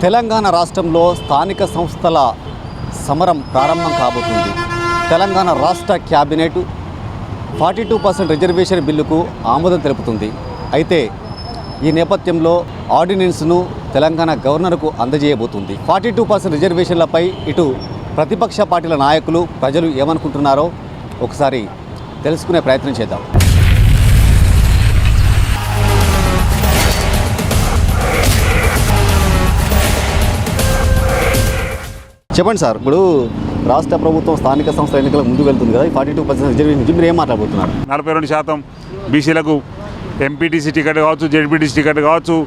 తెలంగాణ రాష్ట్రంలో స్థానిక సంస్థల సమరం ప్రారంభం కాబోతుంది. తెలంగాణ రాష్ట్ర క్యాబినెట్ 42% రిజర్వేషన్ బిల్లుకు ఆమోదం తెలుపుతుంది. అయితే ఈ నేపథ్యంలో ఆర్డినెన్స్ను తెలంగాణ గవర్నర్కు అందజేయబోతుంది. 42% రిజర్వేషన్లపై ఇటు ప్రతిపక్ష పార్టీల నాయకులు ప్రజలు ఏమనుకుంటున్నారో ఒకసారి తెలుసుకునే ప్రయత్నం చేద్దాం. చెప్పండి సార్, ఇప్పుడు రాష్ట్ర ప్రభుత్వం స్థానిక సంస్థల ఎన్నికలకు ముందు వెళ్తుంది కదా, ఈ 42% రిజర్వేషన్ నుంచి మీరు ఏం మాట్లాడుతున్నారు? 42% బీసీలకు ఎంపీటీసీ టికెట్ కావచ్చు, జెడ్పీటీసీ టికెట్ కావచ్చు,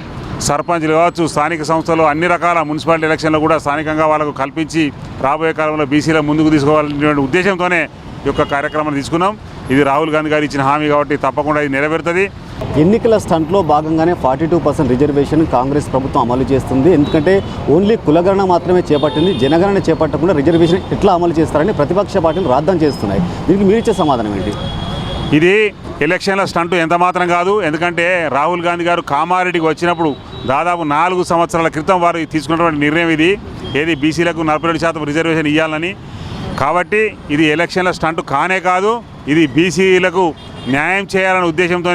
సర్పంచ్లు కావచ్చు, స్థానిక సంస్థలు అన్ని రకాల మున్సిపాలిటీ ఎలక్షన్లు కూడా స్థానికంగా వాళ్ళకు కల్పించి రాబోయే కాలంలో బీసీల ముందుకు తీసుకోవాలనే ఉద్దేశంతోనే ఈ యొక్క కార్యక్రమాన్ని తీసుకున్నాం. ఇది రాహుల్ గాంధీ గారు ఇచ్చిన హామీ కాబట్టి తప్పకుండా ఇది నెరవేరుతుంది. ఎన్నికల స్టంట్లో భాగంగానే 42% రిజర్వేషన్ కాంగ్రెస్ ప్రభుత్వం అమలు చేస్తుంది. ఎందుకంటే ఓన్లీ కులగణన మాత్రమే చేపట్టింది, జనగణన చేపట్టకుండా రిజర్వేషన్ ఎట్లా అమలు చేస్తారని ప్రతిపక్ష పార్టీలు రాద్దాం చేస్తున్నాయి. దీనికి మీరు ఇచ్చే సమాధానం ఏంటి? ఇది ఎలక్షన్ల స్టంట్ ఎంత మాత్రం కాదు. ఎందుకంటే రాహుల్ గాంధీ గారు కామారెడ్డికి వచ్చినప్పుడు దాదాపు 4 సంవత్సరాల క్రితం వారు తీసుకున్నటువంటి నిర్ణయం ఇది. ఏది బీసీలకు 42% రిజర్వేషన్ ఇవ్వాలని. కాబట్టి ఇది ఎలక్షన్ల స్టంట్ కానే కాదు, ఇది బీసీలకు న్యాయం చేయాలనే ఉద్దేశంతో,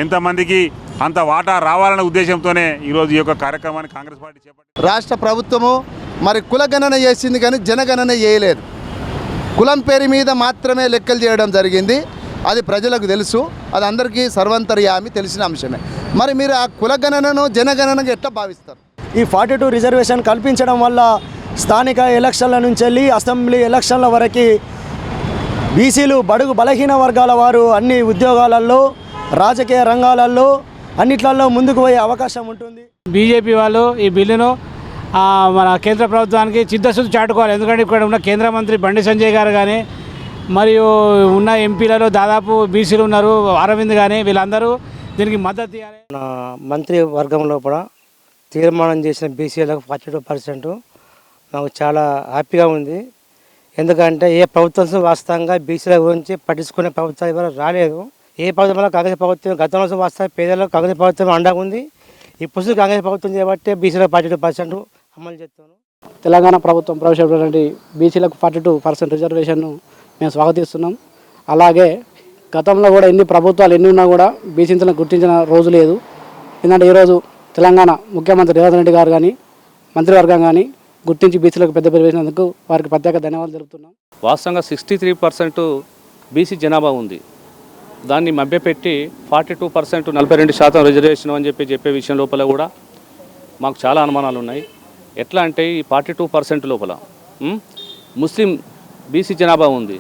ఎంతమందికి అంత వాటా రావాలనే ఉద్దేశంతోనే ఈరోజు ఈ యొక్క కార్యక్రమాన్ని కాంగ్రెస్ పార్టీ చేపట్టింది. రాష్ట్ర ప్రభుత్వము మరి కులగణన చేసింది కానీ జనగణన చేయలేదు. కులం పేరు మీద మాత్రమే లెక్కలు చేయడం జరిగింది. అది ప్రజలకు తెలుసు, అది అందరికీ సర్వంతర్యామి తెలిసిన అంశమే. మరి మీరు ఆ కులగణనను జనగణనగా ఎట్లా భావిస్తారు? ఈ 42 రిజర్వేషన్ కల్పించడం వల్ల స్థానిక ఎలక్షన్ల నుంచి వెళ్ళి అసెంబ్లీ ఎలక్షన్ల వరకు బీసీలు బడుగు బలహీన వర్గాల వారు అన్ని ఉద్యోగాలలో, రాజకీయ రంగాలలో అన్నిట్లలో ముందుకు పోయే అవకాశం ఉంటుంది. బీజేపీ వాళ్ళు ఈ బిల్లును మన కేంద్ర ప్రభుత్వానికి చిత్తశుద్ధి చాటుకోవాలి. ఎందుకంటే ఇక్కడ ఉన్న కేంద్ర మంత్రి బండి సంజయ్ గారు కానీ, మరియు ఉన్న ఎంపీలలో దాదాపు బీసీలు ఉన్నారు, అరవింద్ కానీ, వీళ్ళందరూ దీనికి మద్దతు ఇవ్వాలి. మంత్రి వర్గంలో కూడా తీర్మానం చేసిన బీసీలకు 42% నాకు చాలా హ్యాపీగా ఉంది. ఎందుకంటే ఏ ప్రభుత్వం వాస్తవంగా బీసీల గురించి పట్టించుకునే ప్రభుత్వం ఎవరు రాలేదు. ఏ ప్రభుత్వంలో కాంగ్రెస్ ప్రభుత్వం గతంలో వాస్తవం పేదలకు కాంగ్రెస్ ప్రభుత్వం అండగా ఉంది. ఇప్పుడు కాంగ్రెస్ ప్రభుత్వం చేయబట్టే బీసీలకు 42% అమలు చేస్తాను. తెలంగాణ ప్రభుత్వం ప్రవేశపెట్టినటువంటి బీసీలకు 42% రిజర్వేషన్ను మేము స్వాగతిస్తున్నాం. అలాగే గతంలో కూడా ఎన్ని ప్రభుత్వాలు ఎన్ని ఉన్నా కూడా బీసీలను గుర్తించిన రోజు లేదు. ఎందుకంటే ఈరోజు తెలంగాణ ముఖ్యమంత్రి రేవంత్ రెడ్డి గారు కానీ, మంత్రివర్గం కానీ గుర్తించి బీసీలకు పెద్ద పేరు వేసినందుకు వారికి ప్రత్యేక ధన్యవాదాలు తెలుపుతున్నాం. వాస్తవంగా 63% బీసీ జనాభా ఉంది. దాన్ని మభ్యపెట్టి 42% 42% రిజర్వేషన్ అని చెప్పే విషయం లోపల కూడా మాకు చాలా అనుమానాలు ఉన్నాయి. ఎట్లా అంటే ఈ 42% లోపల ముస్లిం బీసీ జనాభా ఉంది.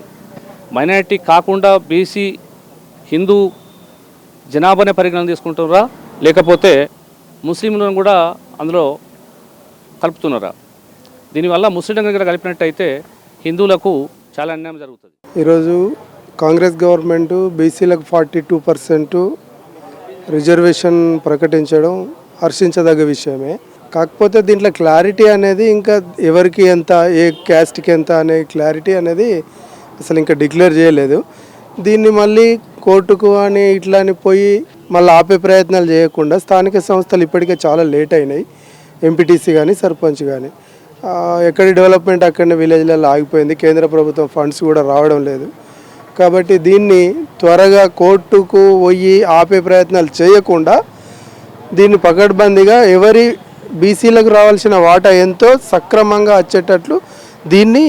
మైనారిటీ కాకుండా బీసీ హిందూ జనాభానే పరిగణన తీసుకుంటున్నారా, లేకపోతే ముస్లింలను కూడా అందులో కలుపుతున్నారా? దీనివల్ల ముస్లింల దగ్గర కలిపినట్టయితే హిందువులకు చాలా అన్యాయం జరుగుతుంది. ఈరోజు కాంగ్రెస్ గవర్నమెంట్ బీసీలకు 42% రిజర్వేషన్ ప్రకటించడం హర్షించదగ్గ విషయమే. కాకపోతే దీంట్లో క్లారిటీ అనేది ఇంకా ఎవరికి ఎంత, ఏ క్యాస్ట్కి ఎంత అనే క్లారిటీ అనేది అసలు ఇంకా డిక్లేర్ చేయలేదు. దీన్ని మళ్ళీ కోర్టుకు అని ఇట్లా అని పోయి మళ్ళీ ఆపే ప్రయత్నాలు చేయకుండా స్థానిక సంస్థలు ఇప్పటికే చాలా లేట్ అయినాయి. ఎంపీటీసీ కానీ సర్పంచ్ కానీ ఎక్కడి డెవలప్మెంట్ అక్కడనే విలేజ్లలో ఆగిపోయింది. కేంద్ర ప్రభుత్వం ఫండ్స్ కూడా రావడం లేదు. కాబట్టి దీన్ని త్వరగా కోర్టుకు పోయి ఆపే ప్రయత్నాలు చేయకుండా దీన్ని పకడ్బందీగా ఎవరి బీసీలకు రావాల్సిన వాటా ఎంతో సక్రమంగా వచ్చేటట్లు దీన్ని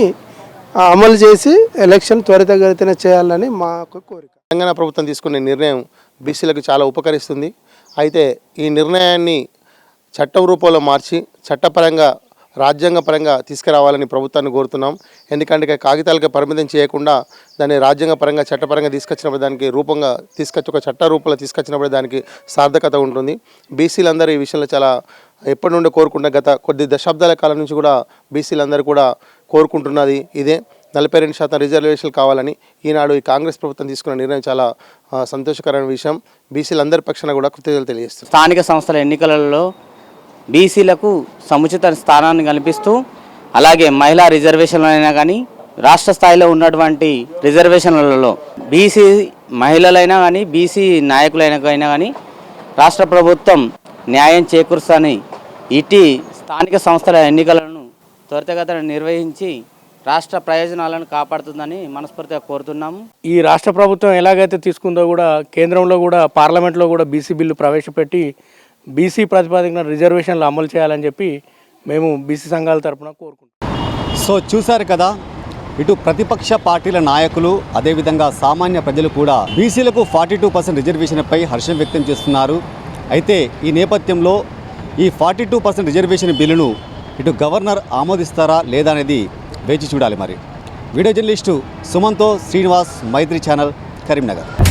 అమలు చేసి ఎలక్షన్ త్వరితగతిన చేయాలని మా కోరిక. తెలంగాణ ప్రభుత్వం తీసుకునే నిర్ణయం బీసీలకు చాలా ఉపకరిస్తుంది. అయితే ఈ నిర్ణయాన్ని చట్టం రూపంలో మార్చి చట్టపరంగా రాజ్యాంగపరంగా తీసుకురావాలని ప్రభుత్వాన్ని కోరుతున్నాం. ఎందుకంటే కాగితాలకు పరిమితం చేయకుండా దాన్ని రాజ్యాంగపరంగా చట్టపరంగా తీసుకొచ్చినప్పుడు దానికి రూపంగా తీసుకొచ్చి ఒక చట్ట రూపంలో తీసుకొచ్చినప్పుడు దానికి సార్థకత ఉంటుంది. బీసీలందరూ ఈ విషయంలో చాలా ఎప్పటి నుండి కోరుకుంటే గత కొద్ది దశాబ్దాల కాలం నుంచి కూడా బీసీలందరూ కూడా కోరుకుంటున్నది ఇదే. 42% రిజర్వేషన్లు కావాలని ఈనాడు ఈ కాంగ్రెస్ ప్రభుత్వం తీసుకున్న నిర్ణయం చాలా సంతోషకరమైన విషయం. బీసీలందరి పక్షాన కూడా కృతజ్ఞతలు తెలియజేస్తారు. స్థానిక సంస్థల ఎన్నికలలో బీసీలకు సముచిత స్థానాన్ని కల్పిస్తూ, అలాగే మహిళా రిజర్వేషన్లు అయినా కానీ రాష్ట్ర స్థాయిలో ఉన్నటువంటి రిజర్వేషన్లలో బీసీ మహిళలైనా కానీ బీసీ నాయకులైనా కానీ రాష్ట్ర ప్రభుత్వం న్యాయం చేకూరుస్తని ఇటీ స్థానిక సంస్థల ఎన్నికలను త్వరితగతిన నిర్వహించి రాష్ట్ర ప్రయోజనాలను కాపాడుతుందని మనస్ఫూర్తిగా కోరుతున్నాము. ఈ రాష్ట్ర ప్రభుత్వం ఎలాగైతే తీసుకుందో కూడా కేంద్రంలో కూడా పార్లమెంట్లో కూడా బీసీ బిల్లు ప్రవేశపెట్టి బీసీ ప్రాతిపదికన రిజర్వేషన్లు అమలు చేయాలని చెప్పి మేము బీసీ సంఘాల తరఫున కోరుకుంటున్నాం. సో చూశారు కదా, ఇటు ప్రతిపక్ష పార్టీల నాయకులు అదేవిధంగా సామాన్య ప్రజలు కూడా బీసీలకు 42% రిజర్వేషన్పై హర్షం వ్యక్తం చేస్తున్నారు. అయితే ఈ నేపథ్యంలో ఈ 42% రిజర్వేషన్ బిల్లును ఇటు గవర్నర్ ఆమోదిస్తారా లేదా అనేది వేచి చూడాలి. మరి వీడియో జర్నలిస్టు సుమన్తో శ్రీనివాస్, మైత్రి ఛానల్, కరీంనగర్.